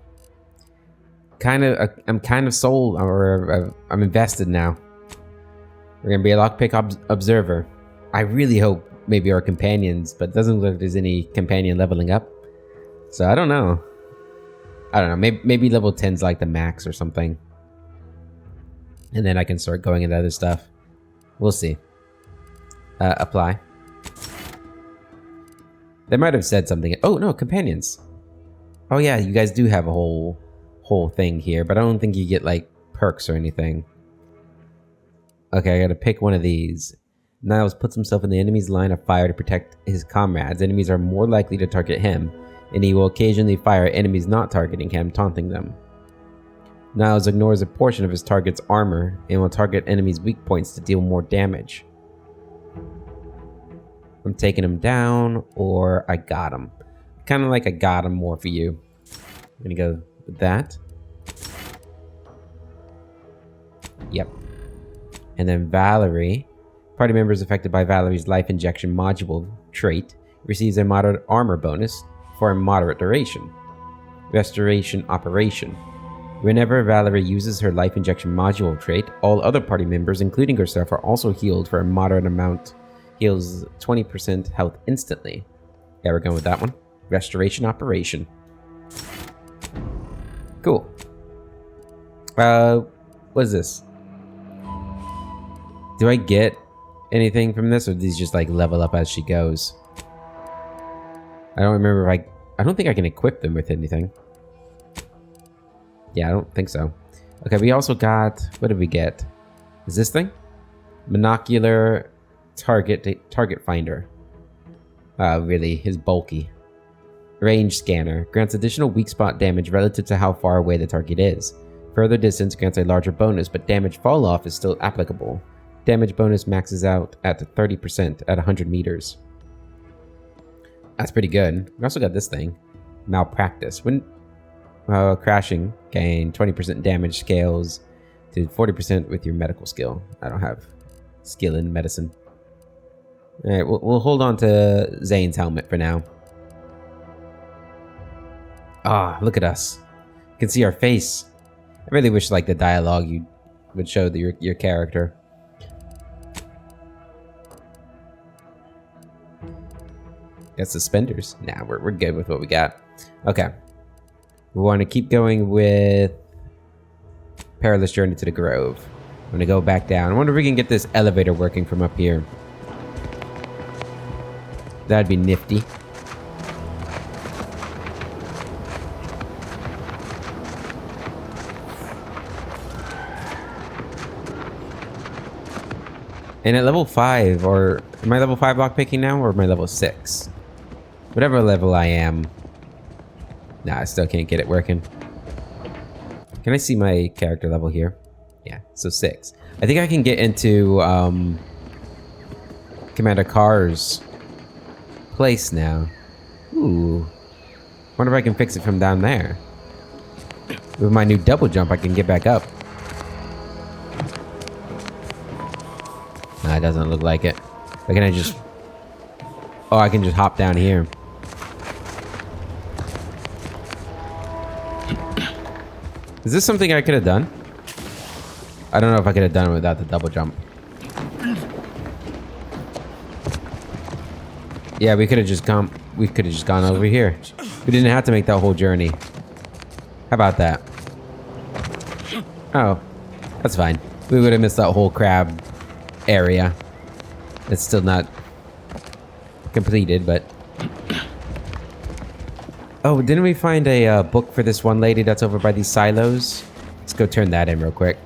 I'm kind of sold, or I'm invested now. We're gonna be a lockpick observer. I really hope maybe our companions, but it doesn't look like there's any companion leveling up. So I don't know. Maybe level 10's like the max or something. And then I can start going into other stuff. We'll see. Apply. They might have said something. Oh no, companions. Oh yeah, you guys do have a whole thing here, but I don't think you get like perks or anything. Okay, I gotta pick one of these. Niles puts himself in the enemy's line of fire to protect his comrades. Enemies are more likely to target him, and he will occasionally fire at enemies not targeting him, taunting them. Niles ignores a portion of his target's armor and will target enemies' weak points to deal more damage. I'm taking him down, or I got him. Kind of like I got him more for you. I'm gonna go with that. Yep. And then Valerie. Party members affected by Valerie's life injection module trait receives a moderate armor bonus for a moderate duration. Restoration operation. Whenever Valerie uses her life injection module trait, all other party members, including herself, are also healed for a moderate amount. Heals 20% health instantly. Yeah, we're going with that one. Restoration operation. Cool. What is this? Do I get anything from this, or do these just like level up as she goes? I don't remember if I don't think I can equip them with anything. Yeah, I don't think so. Okay, we also got, what did we get? Is this thing? Monocular target finder. Really, is bulky. Range scanner grants additional weak spot damage relative to how far away the target is. Further distance grants a larger bonus, but damage fall off is still applicable. Damage bonus maxes out at 30% at 100 meters. That's pretty good. We also got this thing. Malpractice. When crashing, gain 20% damage, scales to 40% with your medical skill. I don't have skill in medicine. Alright, we'll hold on to Zane's helmet for now. Ah, look at us. You can see our face. I really wish like the dialogue you would show your character. Got suspenders. Nah, we're good with what we got. Okay. We want to keep going with Perilous Journey to the Grove. I'm going to go back down. I wonder if we can get this elevator working from up here. That'd be nifty. And at level 5, or am I level 5 lockpicking now, or am I level 6? Whatever level I am. Nah, I still can't get it working. Can I see my character level here? Yeah, so 6. I think I can get into Commander Carr's place now. Ooh. Wonder if I can fix it from down there. With my new double jump, I can get back up. Nah, it doesn't look like it. But can I just... Oh, I can just hop down here. Is this something I could have done? I don't know if I could have done it without the double jump. Yeah, we could have just gone over here. We didn't have to make that whole journey. How about that? Oh, that's fine. We would have missed that whole crab area. It's still not completed, but... Oh, didn't we find a book for this one lady that's over by these silos? Let's go turn that in real quick.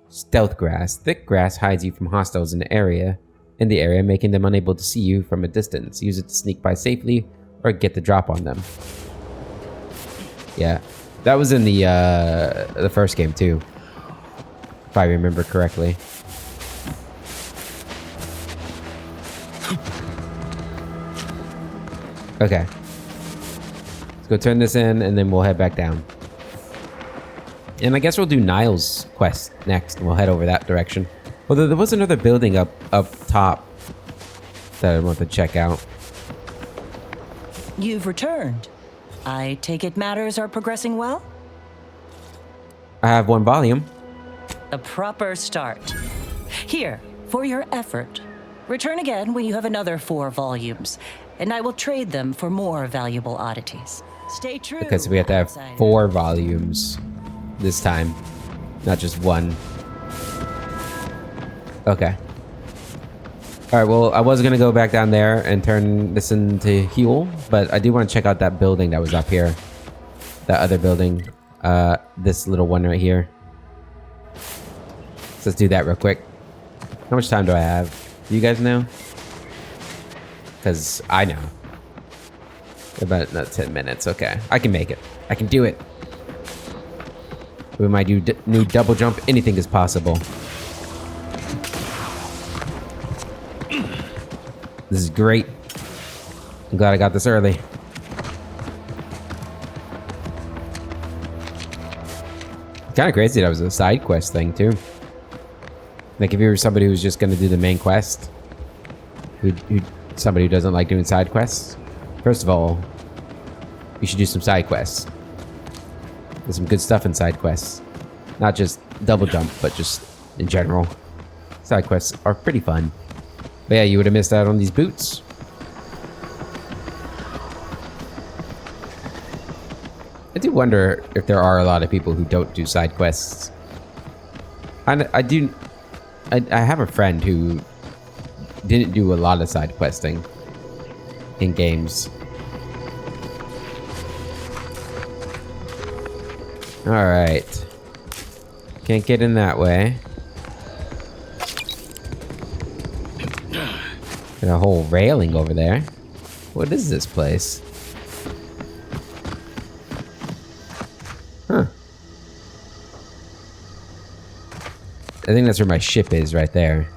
Stealth grass. Thick grass hides you from hostiles in the area, making them unable to see you from a distance. Use it to sneak by safely or get the drop on them. Yeah, that was in the first game too, if I remember correctly. Okay. Let's go turn this in, and then we'll head back down. And I guess we'll do Niles' quest next, and we'll head over that direction. Although there was another building up top that I want to check out. you've returned. I take it matters are progressing well? I have 1 volume. A proper start. Here, for your effort. Return again when you have another 4 volumes, and I will trade them for more valuable oddities. Stay true. Okay, so we have to have outsider. 4 volumes this time, not just 1. Okay. All right, well, I was going to go back down there and turn this into Huel, but I do want to check out that building that was up here. That other building. This little one right here. So let's do that real quick. How much time do I have? Do you guys know? Because I know. About 10 minutes. Okay. I can make it. I can do it. With my new double jump, anything is possible. This is great. I'm glad I got this early. Kind of crazy that was a side quest thing too. Like if you were somebody who's just going to do the main quest, somebody who doesn't like doing side quests, first of all, you should do some side quests. There's some good stuff in side quests, not just double jump, but just in general. Side quests are pretty fun. But yeah, you would have missed out on these boots. I do wonder if there are a lot of people who don't do side quests. I have a friend who didn't do a lot of side questing in games. Alright. Can't get in that way. Got a whole railing over there. What is this place? Huh. I think that's where my ship is, right there.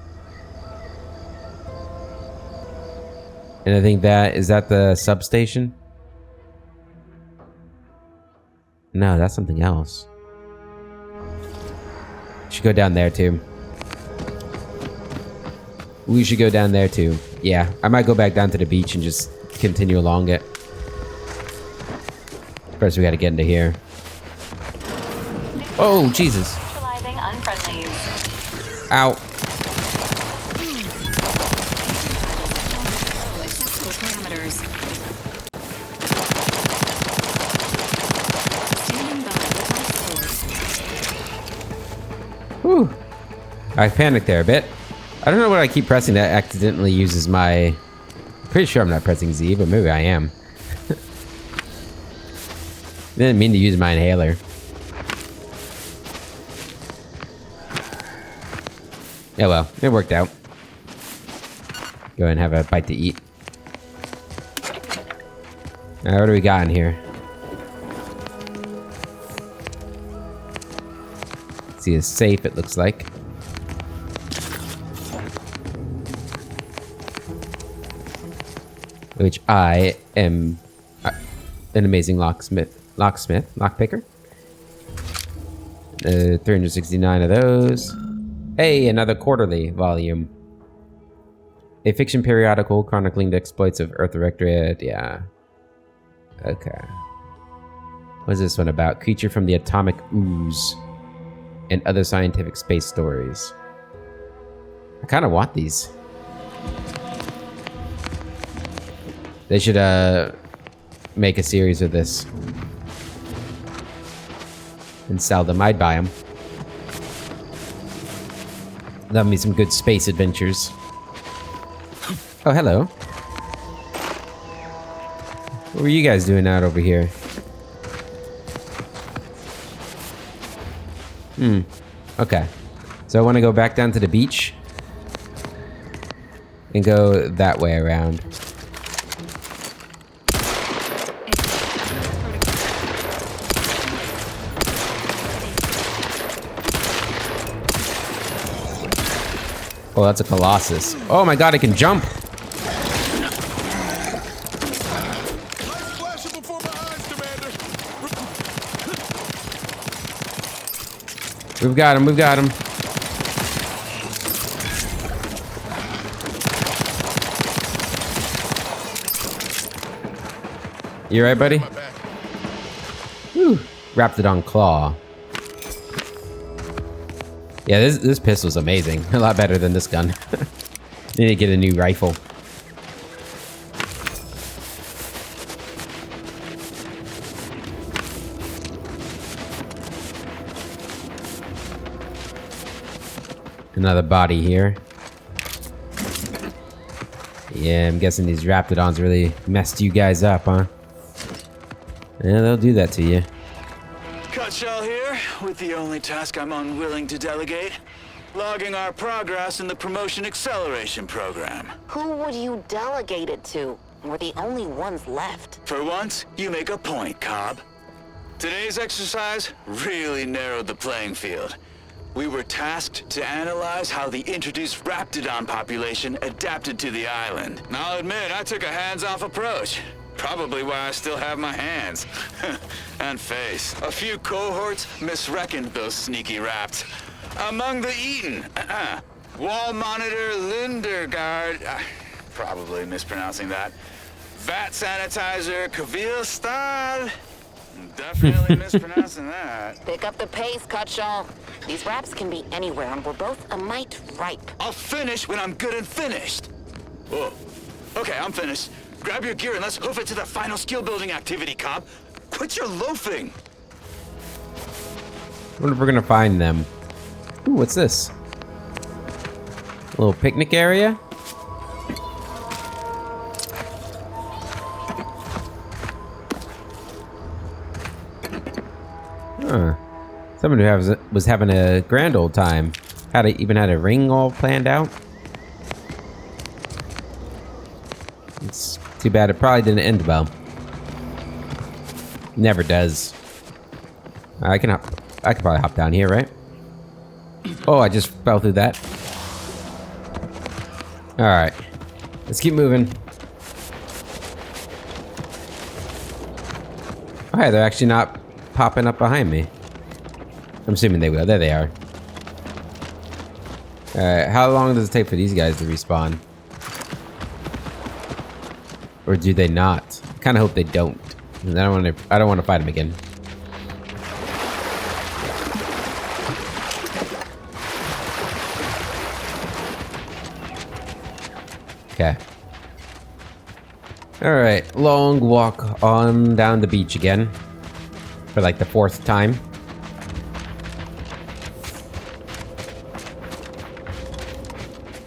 And I think is that the substation? No, that's something else. Should go down there too. We should go down there too. Yeah, I might go back down to the beach and just continue along it. First, we gotta get into here. Oh, Jesus. Neutralizing unfriendlies. Ow. Acceptable parameters. Standing by with life support. Whew. I panicked there a bit. I don't know what I keep pressing that accidentally uses my... Pretty sure I'm not pressing Z, but maybe I am. Didn't mean to use my inhaler. Yeah, well, it worked out. Go ahead and have a bite to eat. Alright, what do we got in here? See a safe, it looks like. Which I am an amazing lockpicker. 369 of those. Hey, another quarterly volume. A fiction periodical chronicling the exploits of Earth Directorate. Yeah. Okay. What is this one about? Creature from the Atomic Ooze. And other scientific space stories. I kind of want these. They should make a series of this and sell them. I'd buy them. That'd be some good space adventures. Oh, hello. What were you guys doing out over here? Okay. So I want to go back down to the beach and go that way around. Oh, that's a Colossus. Oh my god, it can jump! Lights flashing before my eyes, Commander. We've got him, we've got him. You right, buddy? My back. Whew. Raptidon Claw. Yeah, this pistol's amazing. A lot better than this gun. Need to get a new rifle. Another body here. Yeah, I'm guessing these Raptidons really messed you guys up, huh? Yeah, they'll do that to you. Cutshall here, with the only task I'm unwilling to delegate. Logging our progress in the Promotion Acceleration Program. Who would you delegate it to? We're the only ones left. For once, you make a point, Cobb. Today's exercise really narrowed the playing field. We were tasked to analyze how the introduced Raptidon population adapted to the island. And I'll admit, I took a hands-off approach. Probably why I still have my hands. And face. A few cohorts misreckoned those sneaky raps. Among the Eaton, Wall Monitor Lindergaard, probably mispronouncing that. Vat Sanitizer Kavil Stahl, definitely mispronouncing that. Pick up the pace, Cutshall. These raps can be anywhere, and we're both a mite ripe. I'll finish when I'm good and finished. Whoa. Okay, I'm finished. Grab your gear and let's hoof it to the final skill-building activity, Cobb. Quit your loafing. I wonder if we're gonna find them. Ooh, what's this? A little picnic area? Huh. Someone who was having a grand old time. Even had a ring all planned out. It's too bad it probably didn't end well. Never does. I can probably hop down here, right? Oh, I just fell through that. Alright. Let's keep moving. Alright, they're actually not popping up behind me. I'm assuming they will. There they are. Alright, how long does it take for these guys to respawn? Or do they not? I kind of hope they don't. I don't want to fight them again. Okay. Alright, long walk on down the beach again. For like the 4th time.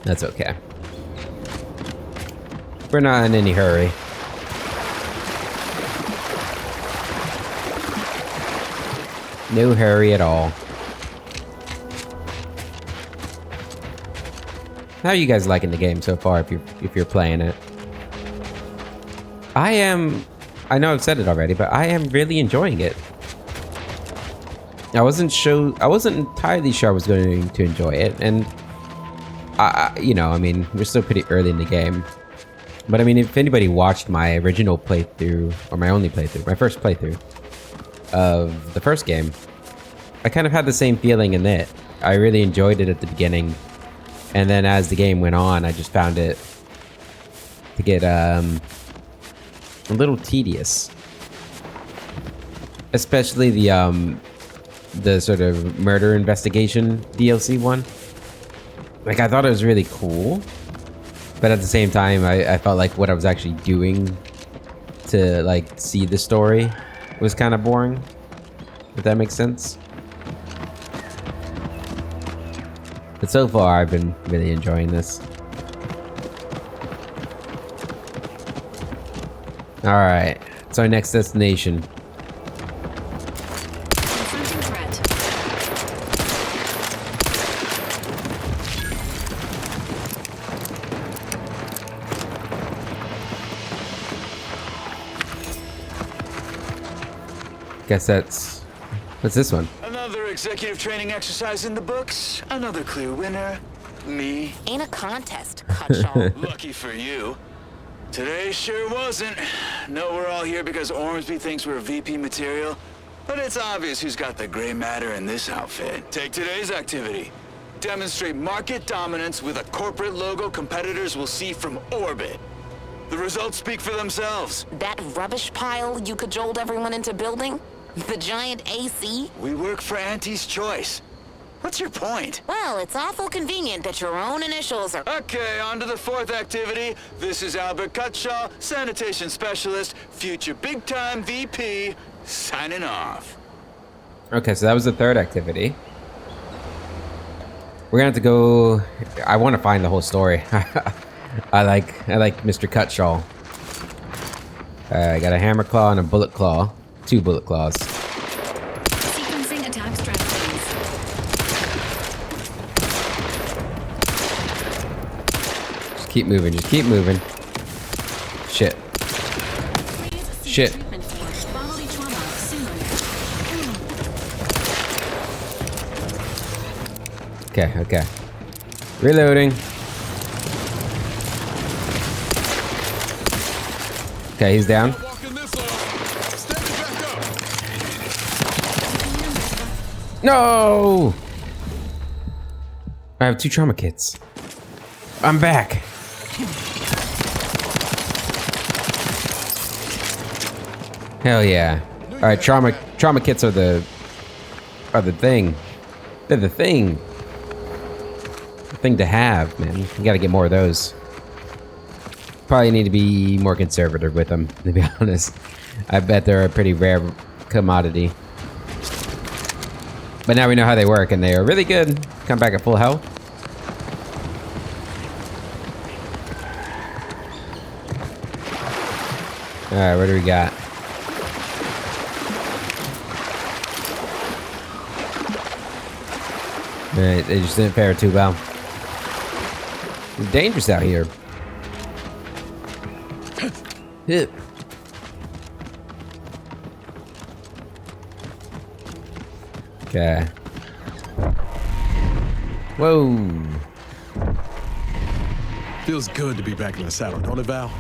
That's okay. We're not in any hurry. No hurry at all. How are you guys liking the game so far if you're playing it? I know I've said it already, but I am really enjoying it. I wasn't entirely sure I was going to enjoy it, and I mean, we're still pretty early in the game. But I mean, if anybody watched my original playthrough, or my only playthrough, my first playthrough of the first game, I kind of had the same feeling in it. I really enjoyed it at the beginning. And then as the game went on, I just found it to get a little tedious. Especially the sort of murder investigation DLC one. Like, I thought it was really cool. But at the same time, I felt like what I was actually doing to, like, see the story was kind of boring. If that makes sense. But so far, I've been really enjoying this. Alright, it's our next destination. Confronting threat. Guess that's... What's this one? Another executive training exercise in the books. Another clear winner. Me. Ain't a contest, Cutshall. Lucky for you. Today sure wasn't. No, we're all here because Ormsby thinks we're VP material. But it's obvious who's got the gray matter in this outfit. Take today's activity. Demonstrate market dominance with a corporate logo competitors will see from orbit. The results speak for themselves. That rubbish pile you cajoled everyone into building? The giant AC? We work for Auntie's Choice. What's your point? Well, it's awful convenient that your own initials are... Okay, on to the fourth activity. This is Albert Cutshaw, sanitation specialist, future big-time VP, signing off. Okay, so that was the third activity. We're gonna have to go. I want to find the whole story. I like Mr. Cutshaw. I got a hammer claw and a bullet claw. 2 bullet claws. Sequencing attack strategies. Just keep moving. Just keep moving. Shit. Please seek Shit. treatment for bodily trauma soon. Okay, okay. Reloading. Okay, he's down. Walking this off. Standing back up. No! I have 2 trauma kits. I'm back. Hell yeah. Alright, trauma kits are the thing. They're the thing. The thing to have, man. You gotta get more of those. Probably need to be more conservative with them, to be honest. I bet they're a pretty rare commodity. But now we know how they work, and they are really good. Come back at full health. Alright, what do we got? Alright, they just didn't fare too well. It's dangerous out here. Hit. Okay. Whoa. Feels good to be back in the saddle, don't it, Val?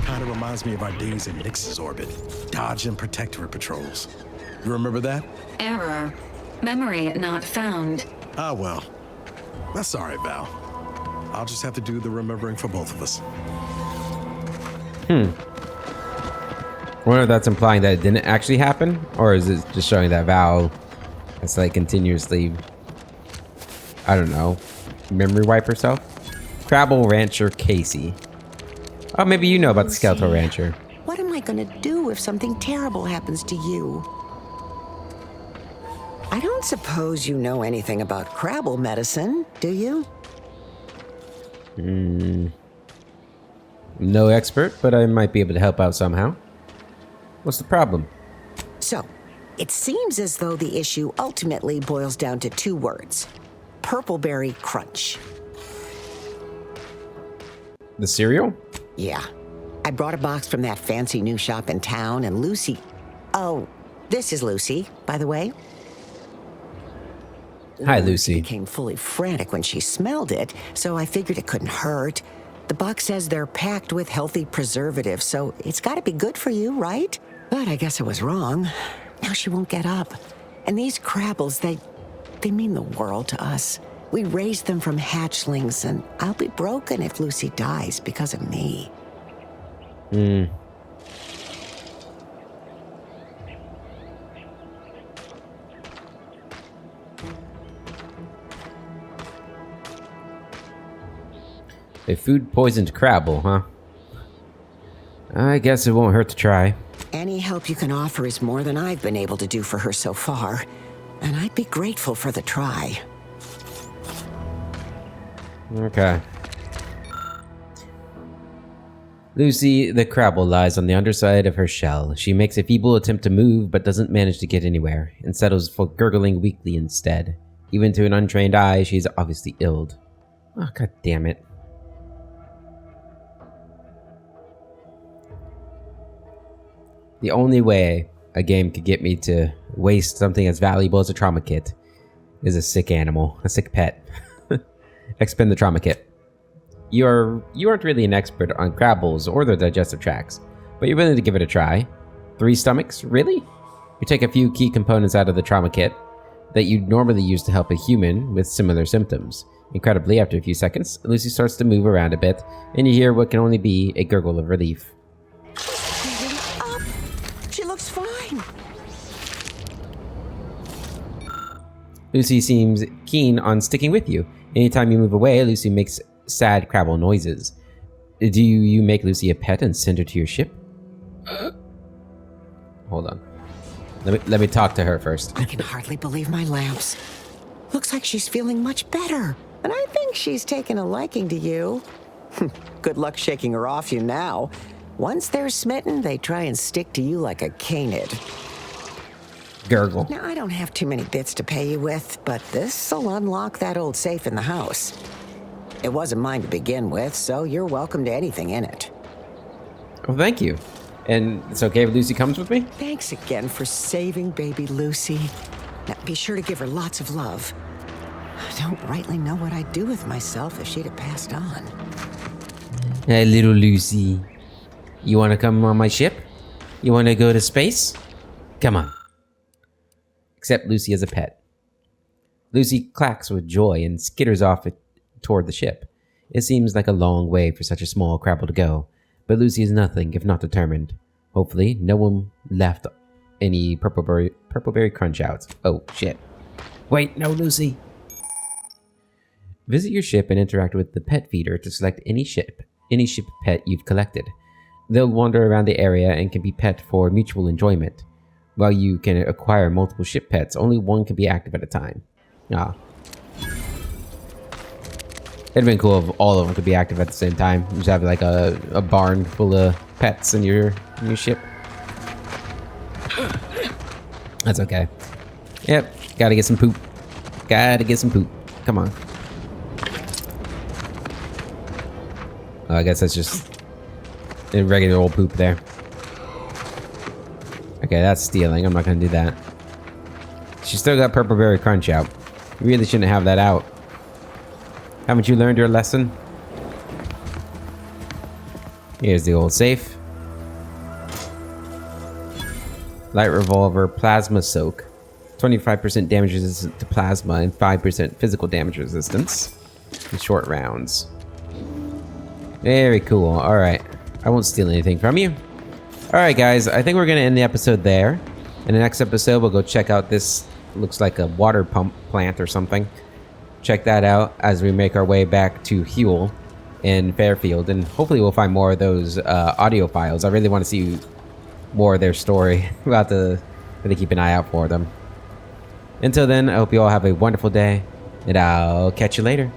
Kinda reminds me of our days in Nix's orbit, dodging protectorate patrols. You remember that? Error. Memory not found. Ah, well. That's all right, Val. I'll just have to do the remembering for both of us. I wonder if that's implying that it didn't actually happen, or is it just showing that Val has like continuously, I don't know, memory wipe herself? Crabble Rancher Casey. Oh, maybe you know about the Skeletal Rancher. What am I gonna do if something terrible happens to you? I don't suppose you know anything about Crabble medicine, do you? No expert, but I might be able to help out somehow. What's the problem? So, it seems as though the issue ultimately boils down to 2 words. Purpleberry Crunch. The cereal? Yeah. I brought a box from that fancy new shop in town, and Lucy... Oh, this is Lucy, by the way. Hi, Lucy. Became fully frantic when she smelled it, so I figured it couldn't hurt. The box says they're packed with healthy preservatives, so it's got to be good for you, right? But I guess I was wrong. Now she won't get up. And these Crabbles, they mean the world to us. We raised them from hatchlings, and I'll be broken if Lucy dies because of me. A food-poisoned Crabble, huh? I guess it won't hurt to try. Any help you can offer is more than I've been able to do for her so far, and I'd be grateful for the try. Okay. Lucy, the Crabble, lies on the underside of her shell. She makes a feeble attempt to move, but doesn't manage to get anywhere, and settles for gurgling weakly instead. Even to an untrained eye, she is obviously ill. Oh, god damn it. The only way a game could get me to waste something as valuable as a trauma kit is a sick animal, a sick pet. Expend the trauma kit. You aren't really an expert on Crabbles or their digestive tracts, but you're willing to give it a try. 3 stomachs? Really? You take a few key components out of the trauma kit, that you'd normally use to help a human with similar symptoms. Incredibly, after a few seconds, Lucy starts to move around a bit, and you hear what can only be a gurgle of relief. Up. She looks fine. Lucy seems keen on sticking with you. Anytime you move away, Lucy makes sad crabble noises. Do you make Lucy a pet and send her to your ship? Hold on. Let me talk to her first. I can hardly believe my lamps. Looks like she's feeling much better. And I think she's taken a liking to you. Good luck shaking her off you now. Once they're smitten, they try and stick to you like a canid. Gurgle. Now, I don't have too many bits to pay you with, but this'll unlock that old safe in the house. It wasn't mine to begin with, so you're welcome to anything in it. Well, thank you. And it's okay if Lucy comes with me? Thanks again for saving baby Lucy. Now, be sure to give her lots of love. I don't rightly know what I'd do with myself if she'd have passed on. Hey, little Lucy. You want to come on my ship? You want to go to space? Come on. Accept Lucy as a pet. Lucy clacks with joy and skitters off toward the ship. It seems like a long way for such a small crabble to go, but Lucy is nothing if not determined. Hopefully, no one left any purpleberry crunch out. Oh, shit. Wait, no, Lucy. Visit your ship and interact with the pet feeder to select any ship pet you've collected. They'll wander around the area and can be pet for mutual enjoyment. While you can acquire multiple ship pets, only one can be active at a time. Ah. It'd been cool if all of them could be active at the same time. You just have like a barn full of pets in your ship. That's okay. Yep, gotta get some poop. Gotta get some poop. Come on. Oh, I guess that's just a regular old poop there. Okay, that's stealing. I'm not gonna do that. She still got Purpleberry Crunch out. You really shouldn't have that out. Haven't you learned your lesson? Here's the old safe. Light Revolver, Plasma Soak. 25% damage resistance to plasma and 5% physical damage resistance. In short rounds. Very cool. Alright. I won't steal anything from you. Alright guys, I think we're going to end the episode there. In the next episode, we'll go check out this, looks like a water pump plant or something. Check that out as we make our way back to Huel in Fairfield. And hopefully we'll find more of those audio files. I really want to see more of their story. We'll have to really keep an eye out for them. Until then, I hope you all have a wonderful day, and I'll catch you later.